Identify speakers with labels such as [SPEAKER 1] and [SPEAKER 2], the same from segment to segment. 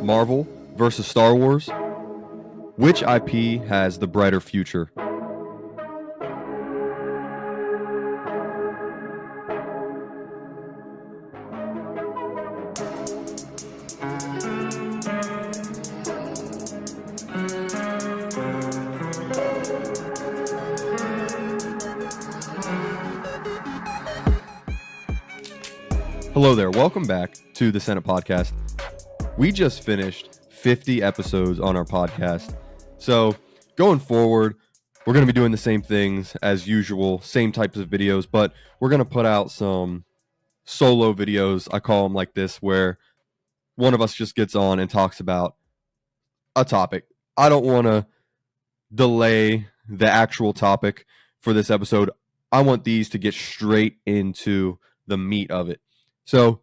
[SPEAKER 1] Marvel versus Star Wars. Which IP has the brighter future? Hello there. Welcome back to the Senate Podcast. We just finished 50 episodes on our podcast. So going forward, we're going to be doing the same things as usual, same types of videos, but we're going to put out some solo videos. I call them like this, where one of us just gets on and talks about a topic. I don't want to delay the actual topic for this episode. I want these to get straight into the meat of it. So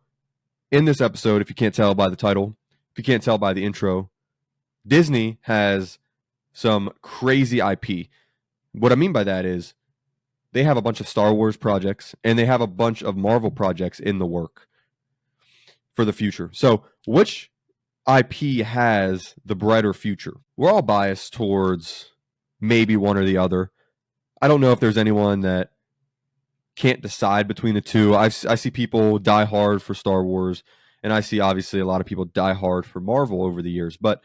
[SPEAKER 1] in this episode, if you can't tell by the title, if you can't tell by the intro, Disney has some crazy IP. What I mean by that is they have a bunch of Star Wars projects and they have a bunch of Marvel projects in the work for the future. So which IP has the brighter future? We're all biased towards maybe one or the other. I don't know if there's anyone that can't decide between the two. I see people die hard for Star Wars, and I see obviously a lot of people die hard for Marvel over the years. But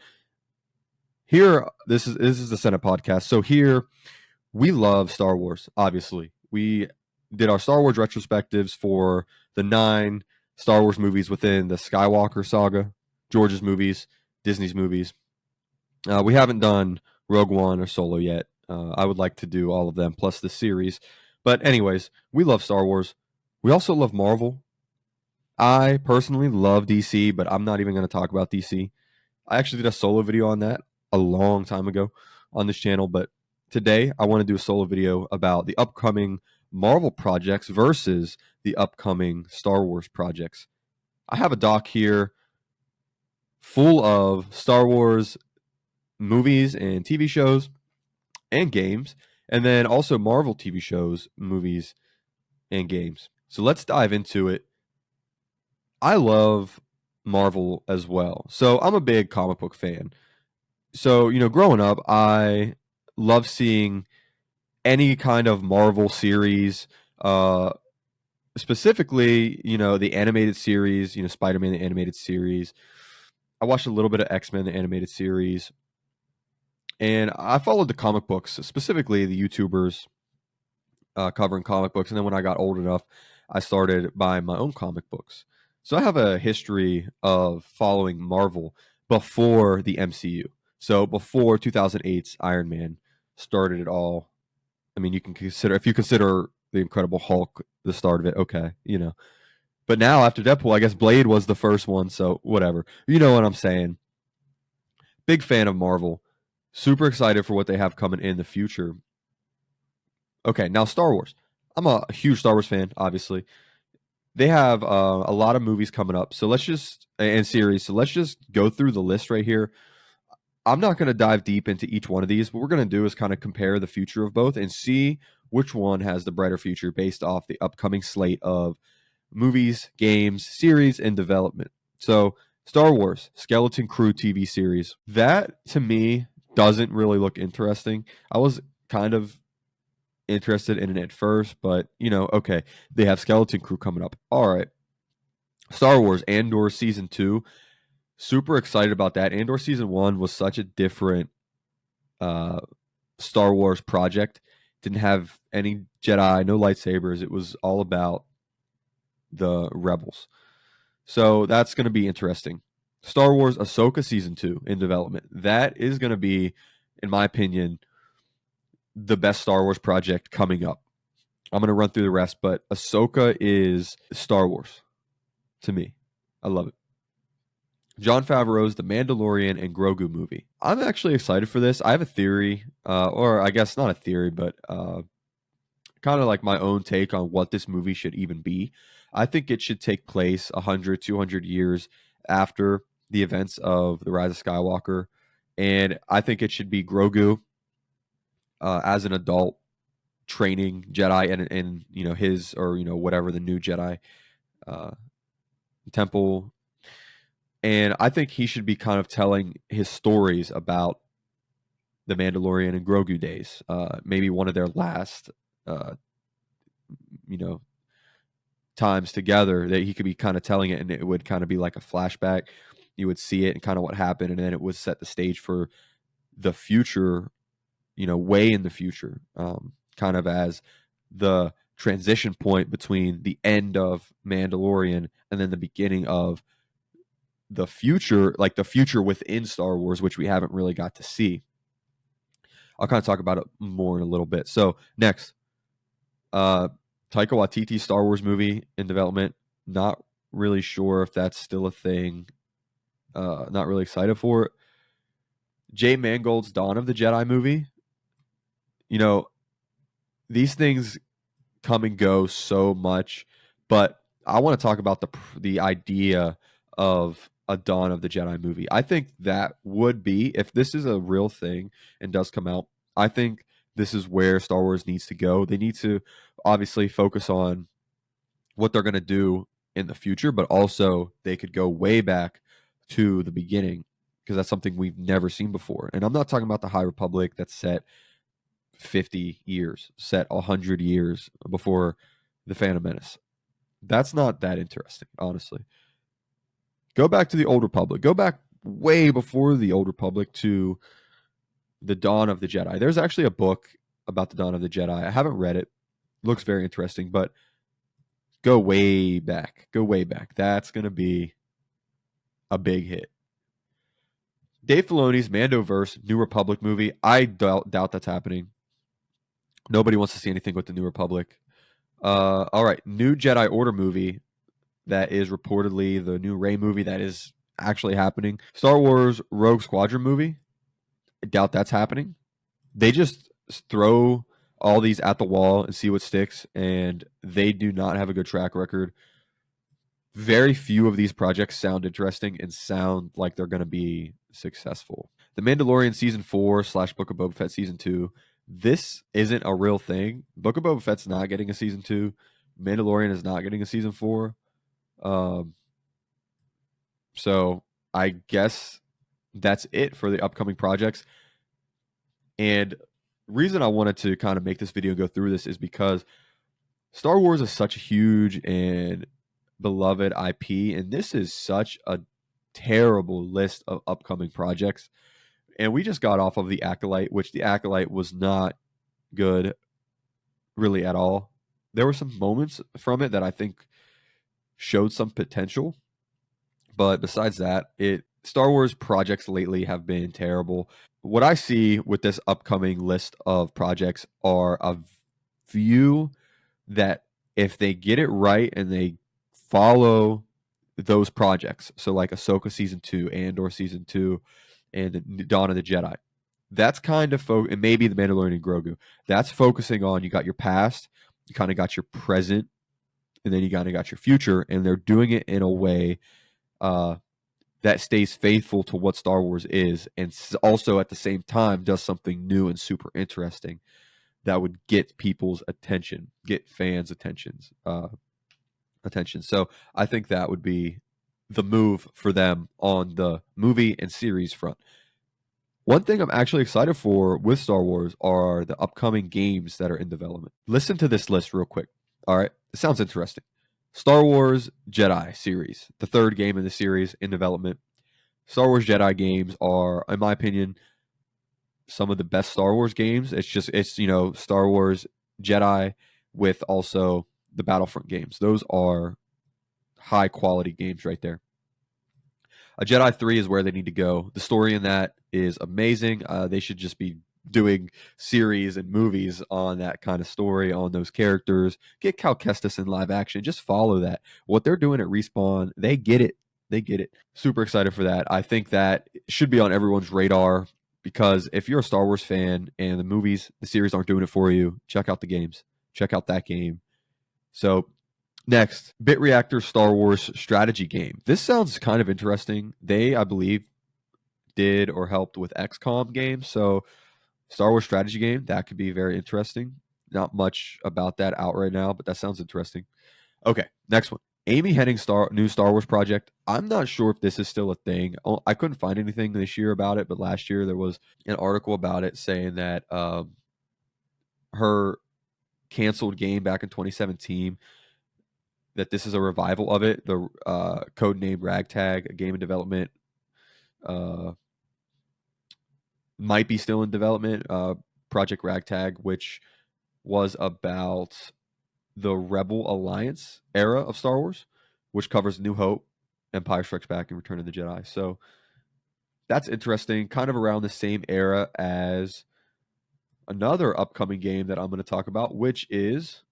[SPEAKER 1] here, this is the Senate Podcast. So here, we love Star Wars. Obviously, we did our Star Wars retrospectives for the 9 Star Wars movies within the Skywalker saga, George's movies, Disney's movies. We haven't done Rogue One or Solo yet. I would like to do all of them plus the series. But anyways, we love Star Wars. We also love Marvel. I personally love DC, but I'm not even going to talk about DC. I actually did a solo video on that a long time ago on this channel, but today I want to do a solo video about the upcoming Marvel projects versus the upcoming Star Wars projects. I have a doc here full of Star Wars movies and TV shows and games, and then also Marvel TV shows, movies, and games. So let's dive into it. I love Marvel as well. So I'm a big comic book fan. So, growing up, I love seeing any kind of Marvel series, specifically, the animated series, Spider-Man, the animated series. I watched a little bit of X-Men, the animated series. And I followed the comic books, specifically the YouTubers covering comic books. And then when I got old enough, I started buying my own comic books. So I have a history of following Marvel before the MCU. So before 2008's Iron Man started it all. I mean, if you consider the Incredible Hulk the start of it, okay, But now after Deadpool, I guess Blade was the first one. So whatever. You know what I'm saying. Big fan of Marvel. Super excited for what they have coming in the future. Okay, now Star Wars. I'm a huge Star Wars fan, obviously. They have a lot of movies coming up, and series. So let's just go through the list right here. I'm not going to dive deep into each one of these. What we're going to do is kind of compare the future of both and see which one has the brighter future based off the upcoming slate of movies, games, series, and development. So Star Wars, Skeleton Crew TV series. That, to me, doesn't really look interesting. I was kind of interested in it at first, but okay, they have Skeleton Crew coming up. All right. Star Wars Andor Season 2. Super excited about that. Andor Season 1 was such a different Star Wars project. Didn't have any Jedi, no lightsabers. It was all about the Rebels. So that's going to be interesting. Star Wars Ahsoka Season 2 in development. That is going to be, in my opinion, the best Star Wars project coming up. I'm going to run through the rest, but Ahsoka is Star Wars to me. I love it. Jon Favreau's The Mandalorian and Grogu movie. I'm actually excited for this. I have a theory, or I guess not a theory, but kind of like my own take on what this movie should even be. I think it should take place 100, 200 years after the events of The Rise of Skywalker. And I think it should be Grogu as an adult training Jedi and his, or whatever the new Jedi temple And I think he should be kind of telling his stories about the Mandalorian and Grogu days. Maybe one of their last, you know, times together that he could be kind of telling it, and it would kind of be like a flashback. You would see it and kind of what happened, and then it would set the stage for the future, way in the future, kind of as the transition point between the end of Mandalorian and then the beginning of the future, like the future within Star Wars, which we haven't really got to see. I'll kind of talk about it more in a little bit. So next, Taika Waititi Star Wars movie in development. Not really sure if that's still a thing. Not really excited for it. Jay Mangold's Dawn of the Jedi movie. These things come and go so much, but I want to talk about the idea of a Dawn of the Jedi movie. I think that would be, if this is a real thing and does come out, I think this is where Star Wars needs to go. They need to obviously focus on what they're going to do in the future, but also they could go way back to the beginning because that's something we've never seen before. And I'm not talking about the High Republic that's set 50 years, set 100 years before the Phantom Menace. That's not that interesting, honestly. Go back to the Old Republic. Go back way before the Old Republic to the Dawn of the Jedi. There's actually a book about the Dawn of the Jedi. I haven't read it. Looks very interesting, but go way back. Go way back. That's going to be a big hit. Dave Filoni's Mandoverse New Republic movie. I doubt that's happening. Nobody wants to see anything with the New Republic. All right, new Jedi Order movie that is reportedly the new Rey movie that is actually happening. Star Wars Rogue Squadron movie. I doubt that's happening. They just throw all these at the wall and see what sticks, and they do not have a good track record. Very few of these projects sound interesting and sound like they're going to be successful. The Mandalorian Season 4 / Book of Boba Fett Season 2. This isn't a real thing. Book of Boba Fett's not getting a Season 2. Mandalorian is not getting a Season 4. So I guess that's it for the upcoming projects. And reason I wanted to kind of make this video and go through this is because Star Wars is such a huge and beloved IP, and this is such a terrible list of upcoming projects. And we just got off of the Acolyte, which the Acolyte was not good really at all. There were some moments from it that I think showed some potential, but besides that, Star Wars projects lately have been terrible. What I see with this upcoming list of projects are a few that if they get it right and they follow those projects, so like Ahsoka Season 2, Andor Season 2, and Dawn of the Jedi, that's kind of and maybe the Mandalorian and Grogu. That's focusing on, you got your past, you kind of got your present, and then you kind of got your future, and they're doing it in a way that stays faithful to what Star Wars is, and also at the same time does something new and super interesting that would get people's attention, get fans' attention. So I think that would be the move for them on the movie and series front. One thing I'm actually excited for with Star Wars are the upcoming games that are in development. Listen to this list real quick. All right, it sounds interesting. Star Wars Jedi series, the third game in the series in development. Star Wars Jedi games are, in my opinion, some of the best Star Wars games. It's Star Wars Jedi with also the Battlefront games. Those are high quality games right there. A Jedi 3 is where they need to go. The story in that is amazing. They should just be doing series and movies on that kind of story, on those characters. Get Cal Kestis in live action. Just follow that. What they're doing at Respawn, they get it. They get it. Super excited for that. I think that should be on everyone's radar because if you're a Star Wars fan and the movies, the series aren't doing it for you, check out the games. Check out that game. So next, BitReactor Star Wars strategy game. This sounds kind of interesting. They, I believe, did or helped with XCOM games. So Star Wars strategy game, that could be very interesting. Not much about that out right now, but that sounds interesting. Okay, next one. Amy Hennig's new Star Wars project. I'm not sure if this is still a thing. I couldn't find anything this year about it, but last year there was an article about it saying that her canceled game back in 2017, that this is a revival of it. The codenamed Ragtag, a game in development, might be still in development. Project Ragtag, which was about the Rebel Alliance era of Star Wars, which covers New Hope, Empire Strikes Back, and Return of the Jedi. So that's interesting, kind of around the same era as another upcoming game that I'm going to talk about, which is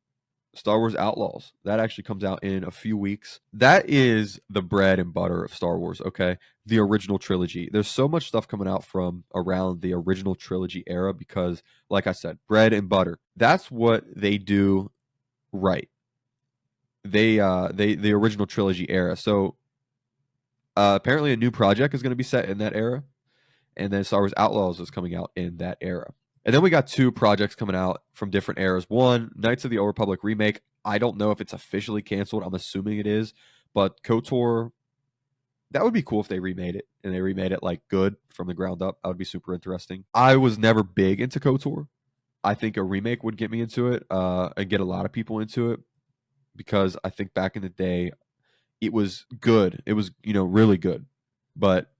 [SPEAKER 1] Star Wars Outlaws. That actually comes out in a few weeks. That is the bread and butter of Star Wars, okay? The original trilogy. There's so much stuff coming out from around the original trilogy era because, like I said, bread and butter. That's what they do right. They the original trilogy era. So apparently a new project is going to be set in that era, and then Star Wars Outlaws is coming out in that era. And then we got two projects coming out from different eras. One, Knights of the Old Republic remake. I don't know if it's officially canceled. I'm assuming it is, but KOTOR, that would be cool if they remade it, and they remade it like good from the ground up. That would be super interesting. I was never big into KOTOR. I think a remake would get me into it, and get a lot of people into it, because I think back in the day it was good. It was, really good. But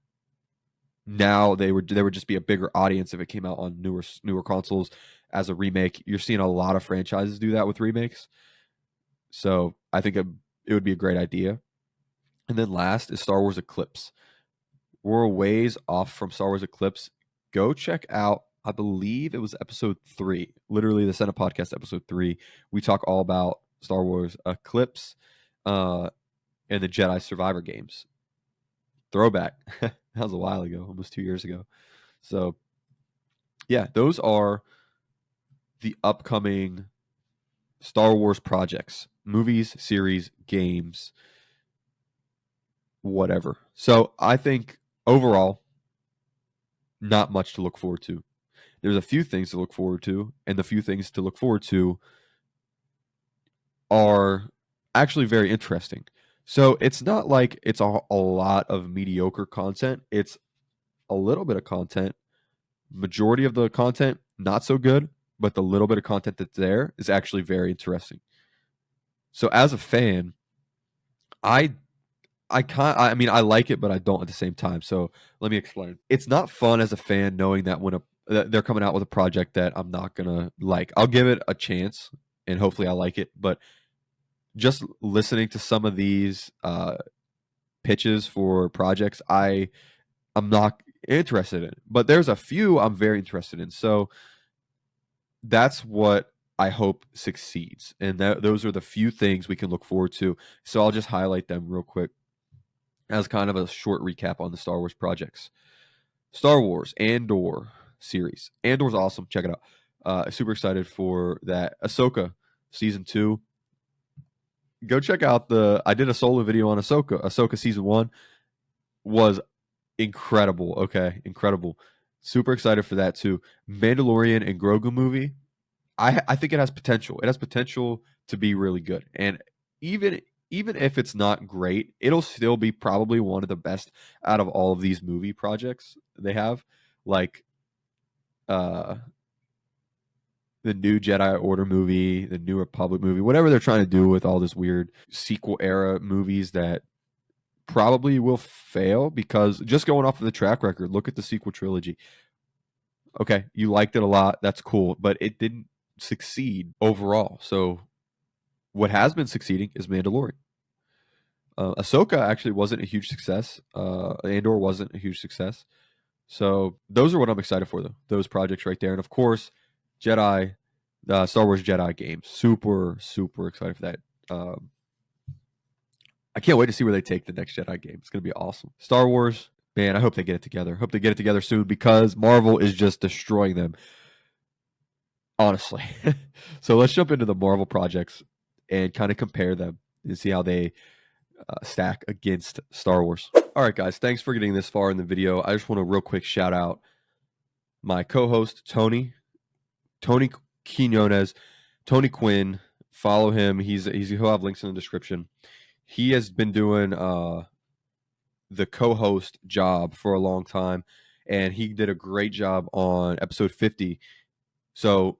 [SPEAKER 1] now there would just be a bigger audience if it came out on newer consoles as a remake. You're seeing a lot of franchises do that with remakes. So I think it would be a great idea. And then last is Star Wars Eclipse. We're a ways off from Star Wars Eclipse. Go check out, I believe it was episode 3, literally the Senate Podcast episode 3. We talk all about Star Wars Eclipse and the Jedi Survivor games. Throwback. That was a while ago, almost 2 years ago. So, yeah, those are the upcoming Star Wars projects, movies, series, games, whatever. So, I think overall, not much to look forward to. There's a few things to look forward to, and the few things to look forward to are actually very interesting. So, it's not like it's a lot of mediocre content. It's a little bit of content. Majority of the content, not so good, but the little bit of content that's there is actually very interesting. So as a fan, I mean, I like it, but I don't at the same time. So let me explain. It's not fun as a fan knowing that that they're coming out with a project that I'm not gonna like. I'll give it a chance and hopefully I like it. But just listening to some of these pitches for projects, I'm not interested in. But there's a few I'm very interested in. So that's what I hope succeeds. And those are the few things we can look forward to. So I'll just highlight them real quick as kind of a short recap on the Star Wars projects. Star Wars Andor series. Andor's awesome. Check it out. Super excited for that. Ahsoka season 2. Go check out I did a solo video on Ahsoka. Ahsoka season 1 was incredible. Okay, incredible. Super excited for that too. Mandalorian and Grogu movie. I think it has potential. It has potential to be really good. And even if it's not great, it'll still be probably one of the best out of all of these movie projects they have. Like the new Jedi Order movie, the New Republic movie, whatever they're trying to do with all this weird sequel era movies that probably will fail, because just going off of the track record, look at the sequel trilogy. Okay, you liked it a lot. That's cool, but it didn't succeed overall. So what has been succeeding is Mandalorian. Ahsoka actually wasn't a huge success. Andor wasn't a huge success. So those are what I'm excited for, though. Those projects right there. And of course, Star Wars Jedi games. Super, super excited for that. I can't wait to see where they take the next Jedi game. It's going to be awesome. Star Wars, man, I hope they get it together. Hope they get it together soon, because Marvel is just destroying them. Honestly. So let's jump into the Marvel projects and kind of compare them and see how they stack against Star Wars. All right, guys, thanks for getting this far in the video. I just want to real quick shout out my co-host, Tony Quinones, Tony Quinn. Follow him. He'll have links in the description. he has been doing the co-host job for a long time, and he did a great job on episode 50. So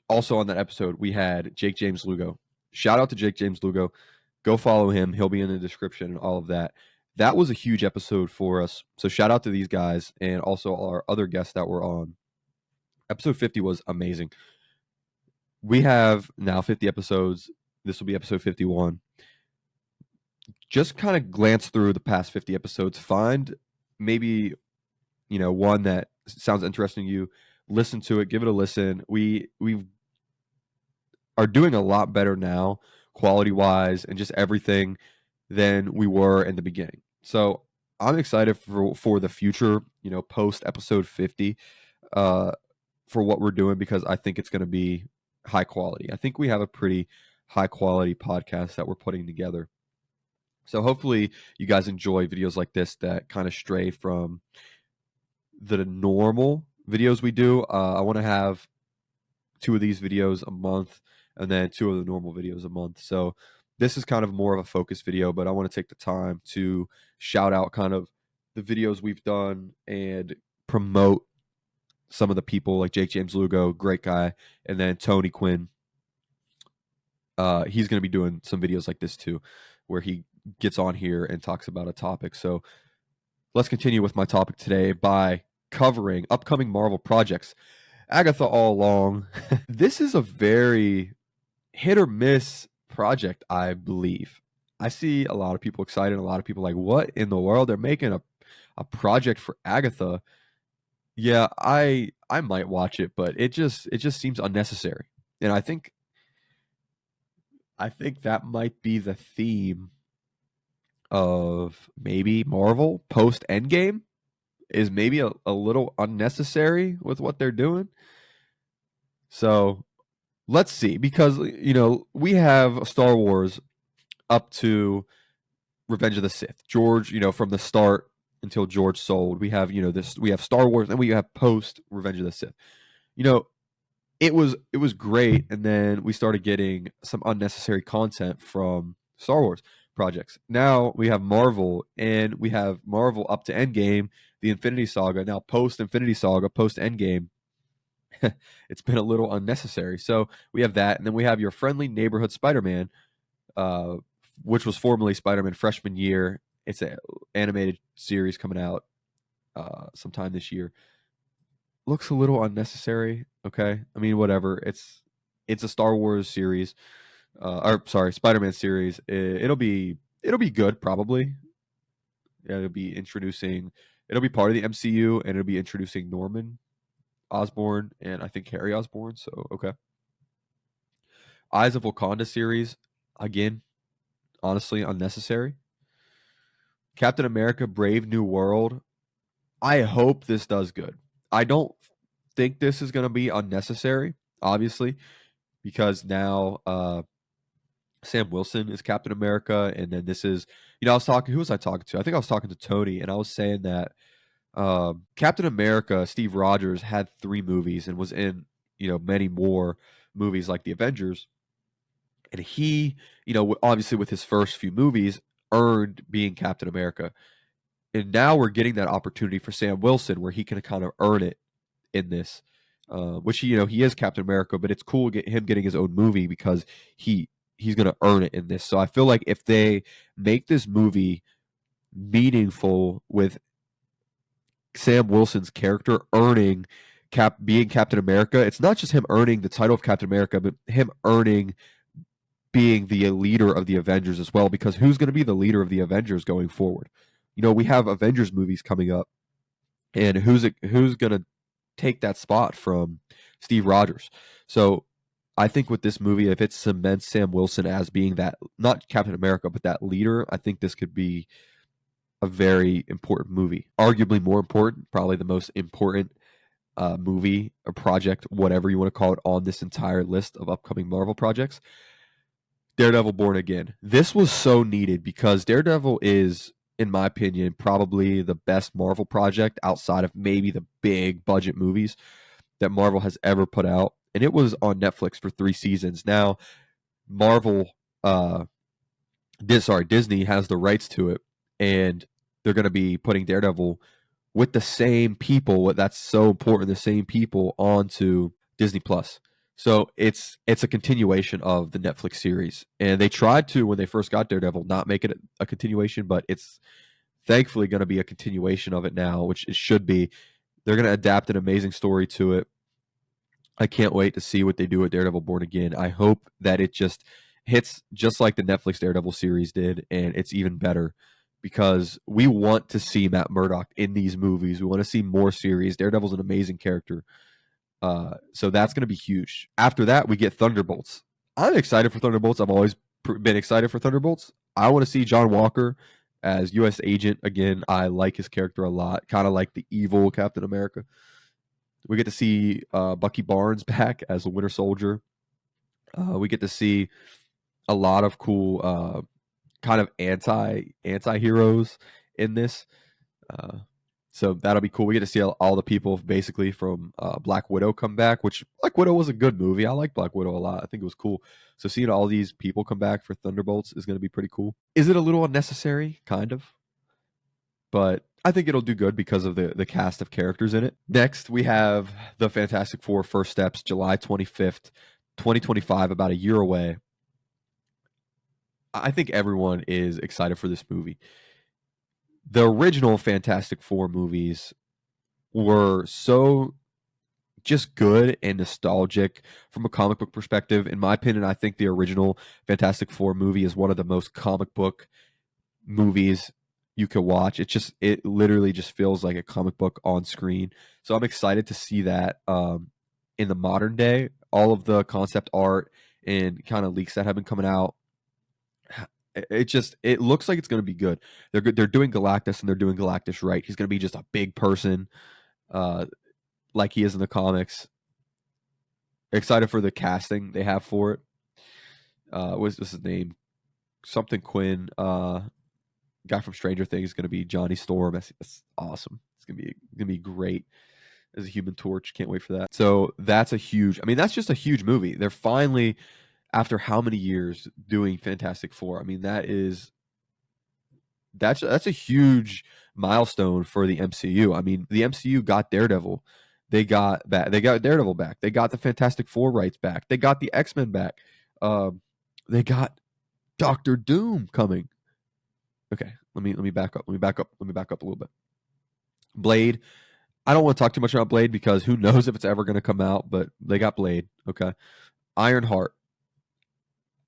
[SPEAKER 1] also on that episode, we had Jake James Lugo. Shout out to Jake James Lugo. Go follow him. He'll be in the description and all of that. That was a huge episode for us. So shout out to these guys and also our other guests that were on. Episode 50 was amazing. We have now 50 episodes. This will be episode 51. Just kind of glance through the past 50 episodes. Find maybe, one that sounds interesting to you. Listen to it. Give it a listen. We are doing a lot better now, quality wise, and just everything than we were in the beginning. So I'm excited for the future, post episode 50, for what we're doing, because I think it's going to be high quality. I think we have a pretty high quality podcast that we're putting together. So hopefully you guys enjoy videos like this that kind of stray from the normal videos we do. I want to have 2 of these videos a month and then 2 of the normal videos a month. So this is kind of more of a focus video, but I want to take the time to shout out kind of the videos we've done and promote some of the people like Jake James Lugo, great guy, and then Tony Quinn. He's going to be doing some videos like this too, where he gets on here and talks about a topic. So let's continue with my topic today by covering upcoming Marvel projects. Agatha all along. This is a very hit or miss project, I believe. I see a lot of people excited, a lot of people like, what in the world? They're making a project for Agatha. Yeah, I might watch it, but it just seems unnecessary. And I think that might be the theme of maybe Marvel post Endgame, is maybe a little unnecessary with what they're doing. So let's see, because we have Star Wars up to Revenge of the Sith. George, from the start until George sold, we have we have Star Wars, and we have post Revenge of the Sith. It was great, and then we started getting some unnecessary content from Star Wars projects. Now we have Marvel, and we have Marvel up to Endgame, the Infinity Saga. Now post Infinity Saga, post Endgame, it's been a little unnecessary. So we have that, and then we have your friendly neighborhood Spider-Man, which was formerly Spider-Man Freshman Year. It's an animated series coming out sometime this year. Looks a little unnecessary. Okay, I mean, whatever. It's a Star Wars series, or sorry, Spider-Man series. It'll be good probably. Yeah, it'll be part of the MCU, and it'll be introducing Norman Osborn and I think Harry Osborn. So okay. Eyes of Wakanda series, again, honestly unnecessary. Captain America Brave New World, I hope this does good. I don't think this is going to be unnecessary, obviously, because now Sam Wilson is Captain America, and then this is, I was talking, who was I talking to? I think I was talking to Tony, and I was saying that Captain America, Steve Rogers, had 3 movies and was in, many more movies like the Avengers. And he, obviously with his first few movies, earned being Captain America. And now we're getting that opportunity for Sam Wilson where he can kind of earn it in this, which, he is Captain America, but it's cool him getting his own movie because he's going to earn it in this. So I feel like if they make this movie meaningful with Sam Wilson's character earning being Captain America, it's not just him earning the title of Captain America, but him earning being the leader of the Avengers as well, because who's going to be the leader of the Avengers going forward? We have Avengers movies coming up, and who's going to take that spot from Steve Rogers? So I think with this movie, if it cements Sam Wilson as being that, not Captain America, but that leader, I think this could be a very important movie. Arguably more important, probably the most important movie or project, whatever you want to call it, on this entire list of upcoming Marvel projects. Daredevil Born Again. This was so needed because Daredevil is, in my opinion, probably the best Marvel project outside of maybe the big budget movies that Marvel has ever put out. And it was on Netflix for 3 seasons. Now, Marvel Disney has the rights to it, and they're going to be putting Daredevil with the same people. That's so important. The same people onto Disney Plus. So it's a continuation of the Netflix series, and they tried to when they first got Daredevil not make it a continuation, but it's thankfully going to be a continuation of it now, which it should be. They're going to adapt an amazing story to it. I can't wait to see what they do with Daredevil Born Again. I hope that it just hits just like the Netflix Daredevil series did, and it's even better because we want to see Matt Murdock in these movies. We want to see more series. Daredevil's an amazing character. So that's going to be huge. After that, we get Thunderbolts. I'm excited for Thunderbolts. I've always been excited for Thunderbolts. I want to see John Walker as U.S. agent again. I like his character a lot, kind of like the evil Captain America. We get to see Bucky Barnes back as the Winter Soldier. We get to see a lot of cool kind of anti-heroes in this. So that'll be cool. We get to see all the people basically from Black Widow come back, which Black Widow was a good movie. I like Black Widow a lot. I think it was cool. So seeing all these people come back for Thunderbolts is going to be pretty cool. Is it a little unnecessary? Kind of. But I think it'll do good because of the cast of characters in it. Next, we have the Fantastic Four First Steps, July 25th, 2025, about a year away. I think everyone is excited for this movie. The original Fantastic Four movies were so just good and nostalgic from a comic book perspective. In my opinion, I think the original Fantastic Four movie is one of the most comic book movies you could watch. It literally just feels like a comic book on screen. So I'm excited to see that in the modern day. All of the concept art and kind of leaks that have been coming out, it looks like it's going to be good. They're doing Galactus and they're doing Galactus right. He's going to be just a big person, like he is in the comics. Excited for the casting they have for it. What's his name? Something Quinn. Guy from Stranger Things is going to be Johnny Storm. That's awesome. It's gonna be great as a Human Torch. Can't wait for that. So that's a huge. I mean, that's just a huge movie. They're finally, after how many years, doing Fantastic Four. I mean, that's a huge milestone for the MCU. I mean, the MCU got Daredevil. They got Daredevil back. They got the Fantastic Four rights back. They got the X-Men back. They got Doctor Doom coming. Okay, let me back up. Let me back up a little bit. Blade. I don't want to talk too much about Blade because who knows if it's ever going to come out, but they got Blade. Okay. Ironheart.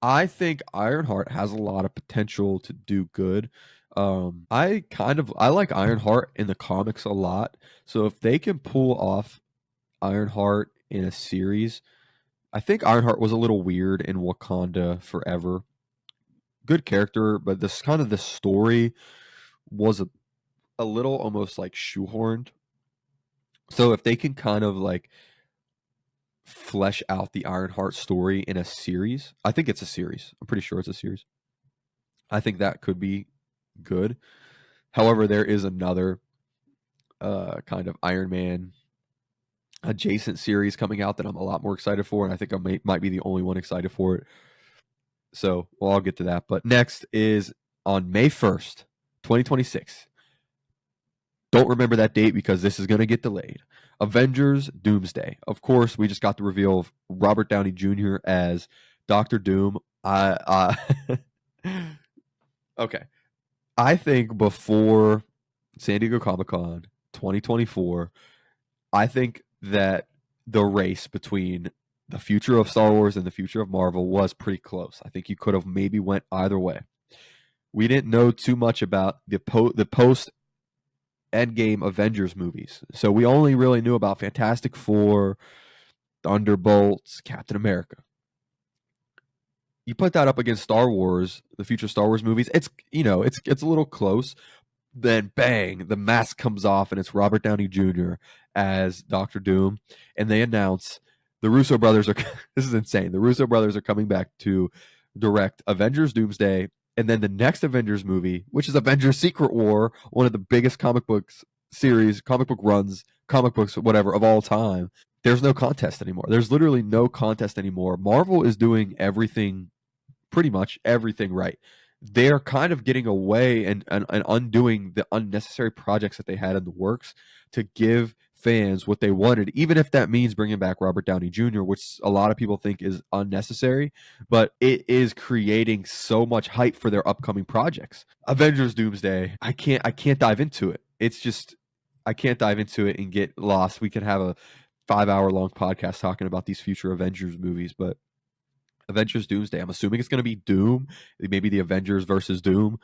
[SPEAKER 1] I think Ironheart has a lot of potential to do good. I like Ironheart in the comics a lot. So if they can pull off Ironheart in a series, I think Ironheart was a little weird in Wakanda Forever. Good character, but the story was a little almost like shoehorned. So if they can kind of like flesh out the Ironheart story in a series, I think it's a series. I'm pretty sure it's a series. I think that could be good. However, there is another kind of Iron Man adjacent series coming out that I'm a lot more excited for, and I think I might be the only one excited for it. So, well, I'll get to that. But next is on May 1st, 2026. Don't remember that date because this is going to get delayed. Avengers Doomsday. Of course, we just got the reveal of Robert Downey Jr. as Doctor Doom. Okay. I think before San Diego Comic-Con 2024, I think that the race between the future of Star Wars and the future of Marvel was pretty close. I think you could have maybe went either way. We didn't know too much about the post Endgame Avengers movies. So we only really knew about Fantastic Four, Thunderbolts, Captain America. You put that up against Star Wars, the future Star Wars movies, it's a little close. Then bang, the mask comes off and it's Robert Downey Jr. as Doctor Doom, and they announce the Russo brothers are this is insane. The Russo brothers are coming back to direct Avengers Doomsday, and then the next Avengers movie, which is Avengers Secret War, one of the biggest comic books series, comic book runs, comic books, whatever, of all time. There's no contest anymore. There's literally no contest anymore. Marvel is doing everything, pretty much everything right. they're kind of getting away and undoing the unnecessary projects that they had in the works to give fans what they wanted, even if that means bringing back Robert Downey Jr., which a lot of people think is unnecessary, but it is creating so much hype for their upcoming projects. Avengers Doomsday, I can't dive into it. It's just I can't dive into it and get lost. We could have a 5 hour long podcast talking about these future Avengers movies, but Avengers Doomsday, I'm assuming it's going to be Doom, maybe the Avengers versus Doom.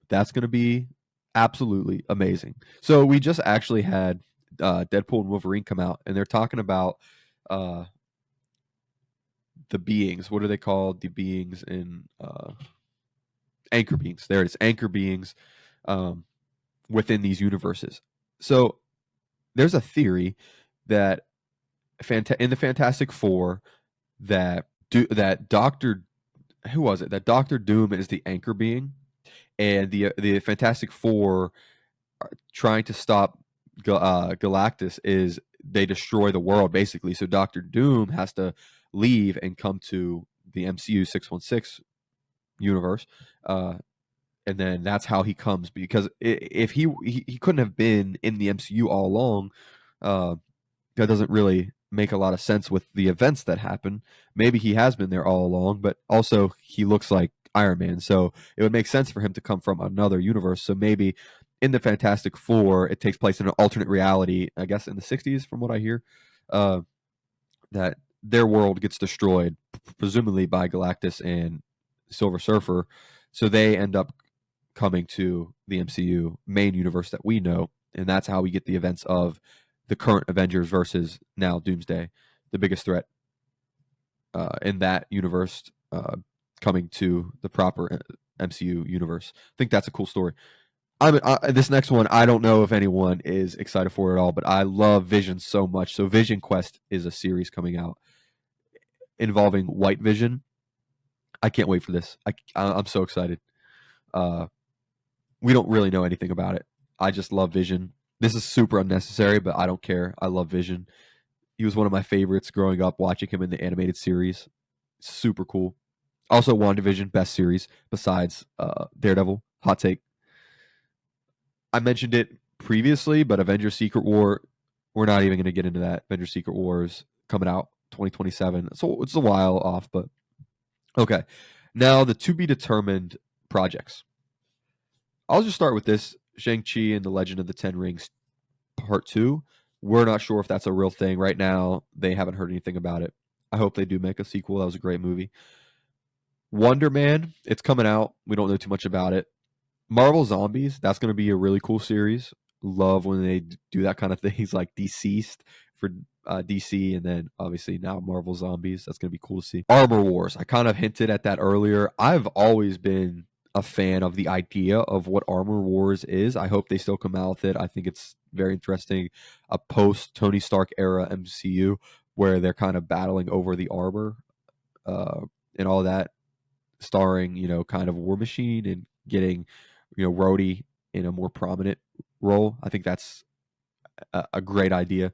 [SPEAKER 1] That's going to be absolutely amazing. So we just actually had Deadpool and Wolverine come out, and they're talking about uh, the beings. What are they called? The beings in anchor beings. There it is, anchor beings um, within these universes. So there's a theory that in the Fantastic Four that Doctor who was it that Doctor Doom is the anchor being, and the Fantastic Four are trying to stop Galactus is they destroy the world basically. So Doctor Doom has to leave and come to the MCU 616 universe, and then that's how he comes, because if he couldn't have been in the MCU all along. That doesn't really make a lot of sense with the events that happen. Maybe he has been there all along, but also he looks like Iron Man, so it would make sense for him to come from another universe. So maybe in the Fantastic Four, it takes place in an alternate reality, I guess in the 60s, from what I hear, uh, that their world gets destroyed, presumably by Galactus and Silver Surfer. So they end up coming to the MCU main universe that we know, and that's how we get the events of the current Avengers versus now Doomsday, the biggest threat in that universe, coming to the proper MCU universe. I think that's a cool story. This next one, I don't know if anyone is excited for it at all, but I love Vision so much. So Vision Quest is a series coming out involving White Vision. I can't wait for this. I'm so excited. We don't really know anything about it. I just love Vision. This is super unnecessary, but I don't care. I love Vision. He was one of my favorites growing up, watching him in the animated series. Super cool. Also, WandaVision, best series besides Daredevil. Hot take. I mentioned it previously, but Avengers Secret War, we're not even going to get into that. Avengers Secret Wars coming out 2027. So it's a while off, but okay. Now, the to be determined projects. I'll just start with this Shang-Chi and the Legend of the Ten Rings Part 2. We're not sure if that's a real thing right now. They haven't heard anything about it. I hope they do make a sequel. That was a great movie. Wonder Man, it's coming out. We don't know too much about it. Marvel Zombies, that's going to be a really cool series. Love when they do that kind of things, like Deceased for DC, and then obviously now Marvel Zombies. That's going to be cool to see. Armor Wars, I kind of hinted at that earlier. I've always been a fan of the idea of what Armor Wars is. I hope they still come out with it. I think it's very interesting. A post Tony Stark era MCU where they're kind of battling over the armor and all that, starring, kind of War Machine and getting, Rhodey in a more prominent role. I think that's a great idea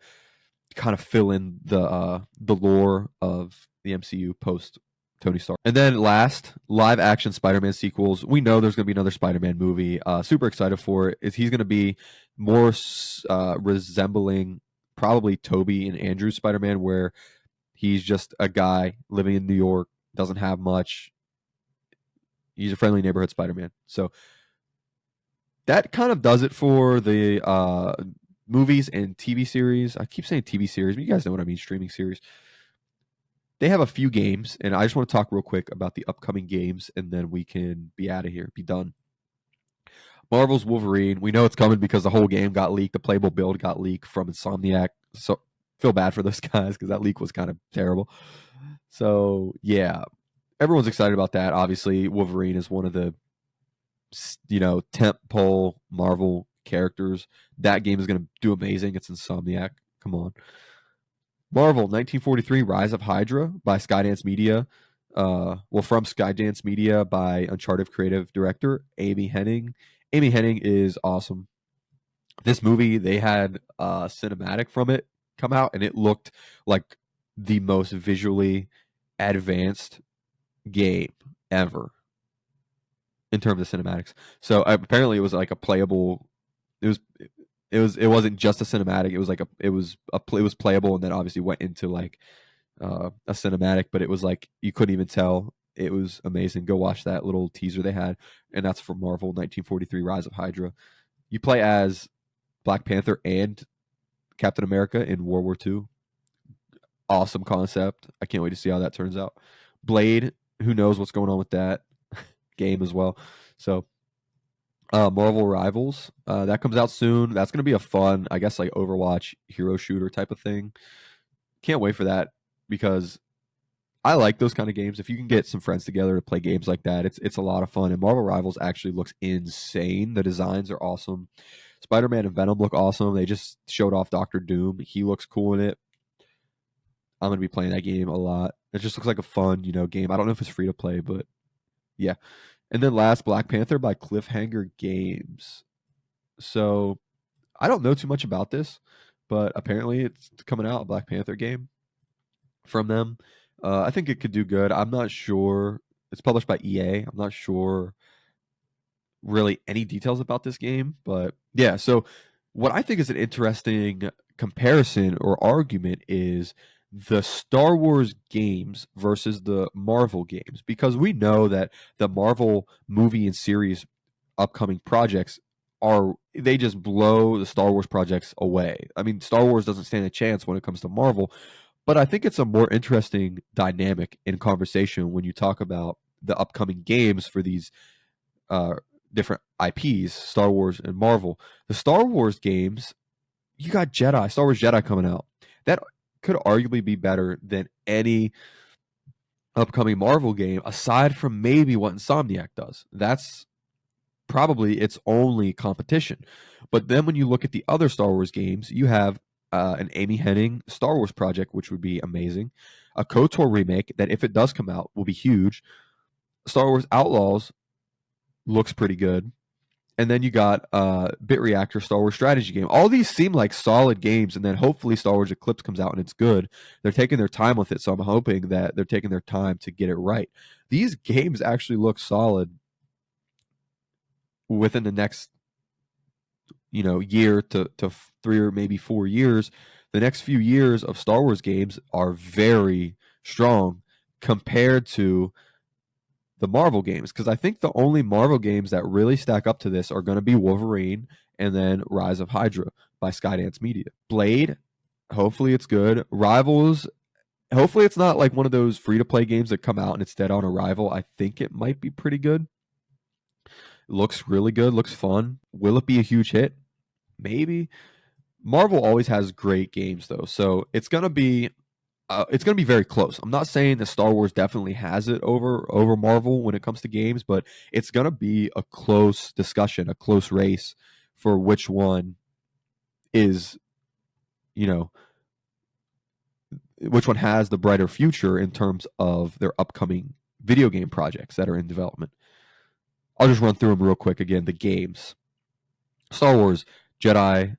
[SPEAKER 1] to kind of fill in the lore of the MCU post Tony Stark. And then last, live action Spider-Man sequels. We know there's going to be another Spider-Man movie. Super excited for it. He's going to be more resembling probably Tobey and Andrew's Spider-Man, where he's just a guy living in New York, doesn't have much. He's a friendly neighborhood Spider-Man. So that kind of does it for the movies and TV series. I keep saying TV series, but you guys know what I mean, streaming series. They have a few games, and I just want to talk real quick about the upcoming games, and then we can be out of here, be done. Marvel's Wolverine, we know it's coming because the whole game got leaked. The playable build got leaked from Insomniac. So feel bad for those guys because that leak was kind of terrible. So yeah, everyone's excited about that. Obviously, Wolverine is one of the tentpole Marvel characters. That game is going to do amazing. It's Insomniac. Come on. Marvel 1943 Rise of Hydra by Skydance Media. From Skydance Media by Uncharted creative director Amy Hennig. Amy Hennig is awesome. This movie, they had a cinematic from it come out, and it looked like the most visually advanced game ever. in terms of cinematics. So apparently it was like a playable. It was it wasn't just a cinematic. It was like it was playable, and then obviously went into like a cinematic. But it was like you couldn't even tell. It was amazing. Go watch that little teaser they had, and that's for Marvel 1943: Rise of Hydra. You play as Black Panther and Captain America in World War II. Awesome concept. I can't wait to see how that turns out. Blade, who knows what's going on with that game as well. So Marvel Rivals, that comes out soon. That's going to be a fun, I guess, like Overwatch hero shooter type of thing. Can't wait for that because I like those kind of games. If you can get some friends together to play games like that, it's a lot of fun. And Marvel Rivals actually looks insane. The designs are awesome. Spider-Man and Venom look awesome. They just showed off Doctor Doom. He looks cool in it. I'm gonna be playing that game a lot. It just looks like a fun, game. I don't know if it's free to play, but yeah. And then last, Black Panther by Cliffhanger Games. So I don't know too much about this, but apparently it's coming out, a Black Panther game from them. I think it could do good. I'm not sure. It's published by EA. I'm not sure really any details about this game, but yeah. So what I think is an interesting comparison or argument is the Star Wars games versus the Marvel games, because we know that the Marvel movie and series upcoming projects they just blow the Star Wars projects away. I mean, Star Wars doesn't stand a chance when it comes to Marvel, but I think it's a more interesting dynamic in conversation when you talk about the upcoming games for these uh, different IPs, Star Wars and Marvel. The Star Wars games, you got Star Wars Jedi coming out. That could arguably be better than any upcoming Marvel game, aside from maybe what Insomniac does. That's probably its only competition. But then when you look at the other Star Wars games, you have an Amy Hennig Star Wars project, which would be amazing. A KOTOR remake that, if it does come out, will be huge. Star Wars Outlaws looks pretty good. And then you got Bit Reactor Star Wars strategy game. All these seem like solid games, and then hopefully Star Wars Eclipse comes out and it's good. They're taking their time with it, so I'm hoping that they're taking their time to get it right. These games actually look solid within the next year to 3 or maybe 4 years. The next few years of Star Wars games are very strong compared to the Marvel games, because I think the only Marvel games that really stack up to this are going to be Wolverine and then Rise of Hydra by Skydance Media. Blade, hopefully it's good. Rivals, hopefully it's not like one of those free-to-play games that come out and it's dead on arrival. I think it might be pretty good. Looks really good, looks fun. Will it be a huge hit? Maybe. Marvel always has great games though, so it's gonna be very close. I'm not saying that Star Wars definitely has it over Marvel when it comes to games, but it's gonna be a close discussion, a close race for which one is, which one has the brighter future in terms of their upcoming video game projects that are in development. I'll just run through them real quick again. The games: Star Wars Jedi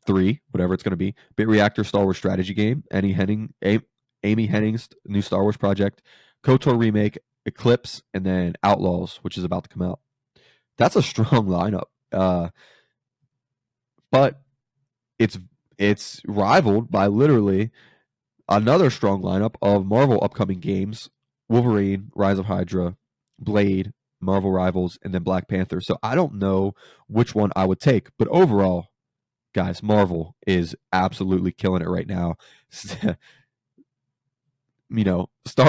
[SPEAKER 1] 3, whatever it's going to be. Bit Reactor Star Wars strategy game. Amy Hennig's new Star Wars project. KOTOR remake, Eclipse, and then Outlaws, which is about to come out. That's a strong lineup. But it's rivaled by literally another strong lineup of Marvel upcoming games: Wolverine, Rise of Hydra, Blade, Marvel Rivals, and then Black Panther. So I don't know which one I would take, but overall, guys, Marvel is absolutely killing it right now. Star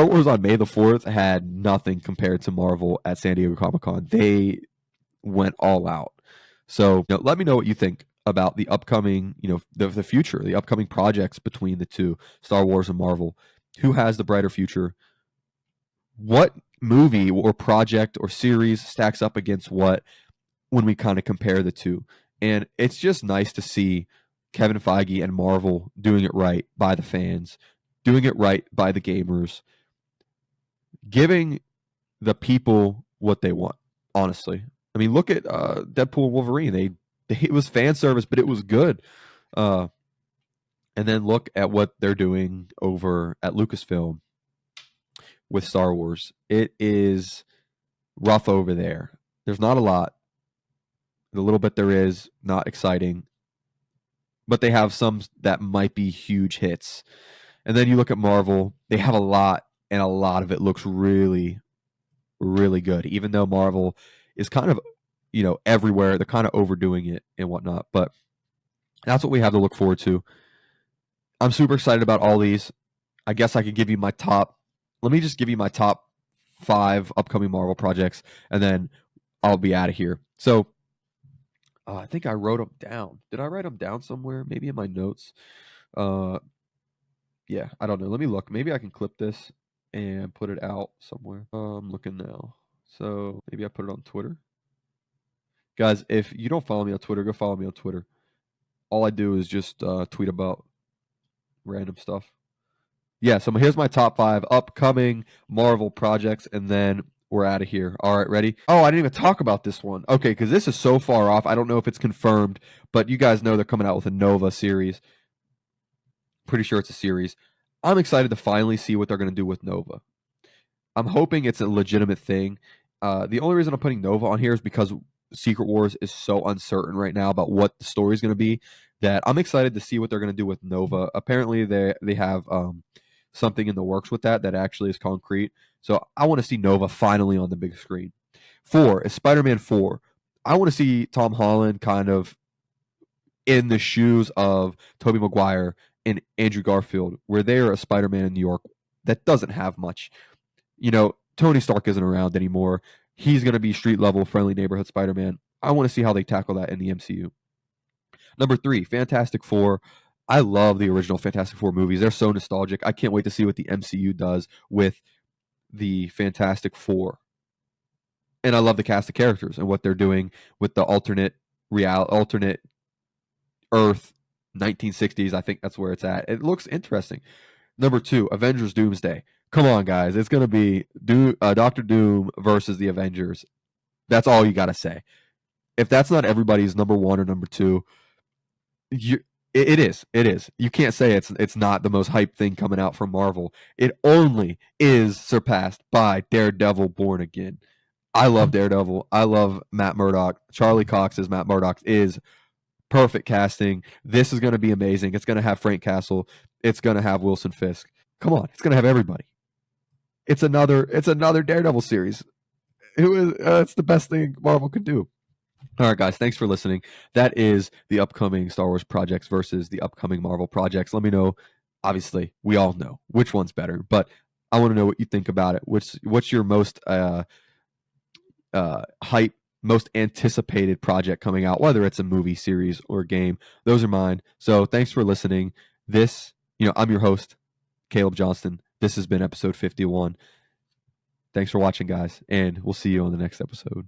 [SPEAKER 1] Wars on May the 4th had nothing compared to Marvel at San Diego Comic-Con. They went all out. So let me know what you think about the upcoming, the future, the upcoming projects between the two, Star Wars and Marvel. Who has the brighter future? What movie or project or series stacks up against what when we kind of compare the two? And it's just nice to see Kevin Feige and Marvel doing it right by the fans, doing it right by the gamers, giving the people what they want, honestly. I mean, look at Deadpool and Wolverine. It was fan service, but it was good. And then look at what they're doing over at Lucasfilm with Star Wars. It is rough over there. There's not a lot. The little bit there is, not exciting. But they have some that might be huge hits. And then you look at Marvel, they have a lot, and a lot of it looks really, really good. Even though Marvel is kind of, everywhere, they're kind of overdoing it and whatnot. But that's what we have to look forward to. I'm super excited about all these. I guess I could give you my top. Let me just give you my top 5 upcoming Marvel projects, and then I'll be out of here. So I think I wrote them down. Did I write them down somewhere? Maybe in my notes. Uh, yeah, I don't know. Let me look. Maybe I can clip this and put it out somewhere. I'm looking now. So maybe I put it on Twitter. Guys, if you don't follow me on Twitter, go follow me on Twitter. All I do is just tweet about random stuff. Yeah, so here's my top 5 upcoming Marvel projects, and then we're out of here. All right, ready? Oh, I didn't even talk about this one. Okay, because this is so far off. I don't know if it's confirmed, but you guys know they're coming out with a Nova series. Pretty sure it's a series. I'm excited to finally see what they're going to do with Nova. I'm hoping it's a legitimate thing. The only reason I'm putting Nova on here is because Secret Wars is so uncertain right now about what the story is going to be that I'm excited to see what they're going to do with Nova. Apparently, they have something in the works with that actually is concrete. So I want to see Nova finally on the big screen. 4 is Spider-Man 4. I want to see Tom Holland kind of in the shoes of Tobey Maguire and Andrew Garfield, where they are a Spider-Man in New York that doesn't have much. Tony Stark isn't around anymore. He's going to be street level, friendly neighborhood Spider-Man. I want to see how they tackle that in the MCU. Number 3, Fantastic Four. I love the original Fantastic Four movies. They're so nostalgic. I can't wait to see what the MCU does with the Fantastic Four. And I love the cast of characters and what they're doing with the alternate Earth 1960s. I think that's where it's at. It looks interesting. Number 2, Avengers Doomsday. Come on, guys. It's going to be Doctor Doom versus the Avengers. That's all you got to say. If that's not everybody's number 1 or number 2, it is. It is. You can't say it's not the most hyped thing coming out from Marvel. It only is surpassed by Daredevil Born Again. I love Daredevil. I love Matt Murdock. Charlie Cox as Matt Murdock is perfect casting. This is going to be amazing. It's going to have Frank Castle. It's going to have Wilson Fisk. Come on, it's going to have everybody. It's another Daredevil series. It's the best thing Marvel could do. All right, guys, thanks for listening. That is the upcoming Star Wars projects versus the upcoming Marvel projects. Let me know. Obviously, we all know which one's better, but I want to know what you think about it. What's your most hype, most anticipated project coming out, whether it's a movie, series, or game? Those are mine. So thanks for listening. I'm your host, Caleb Johnston. This has been episode 51. Thanks for watching, guys, and we'll see you on the next episode.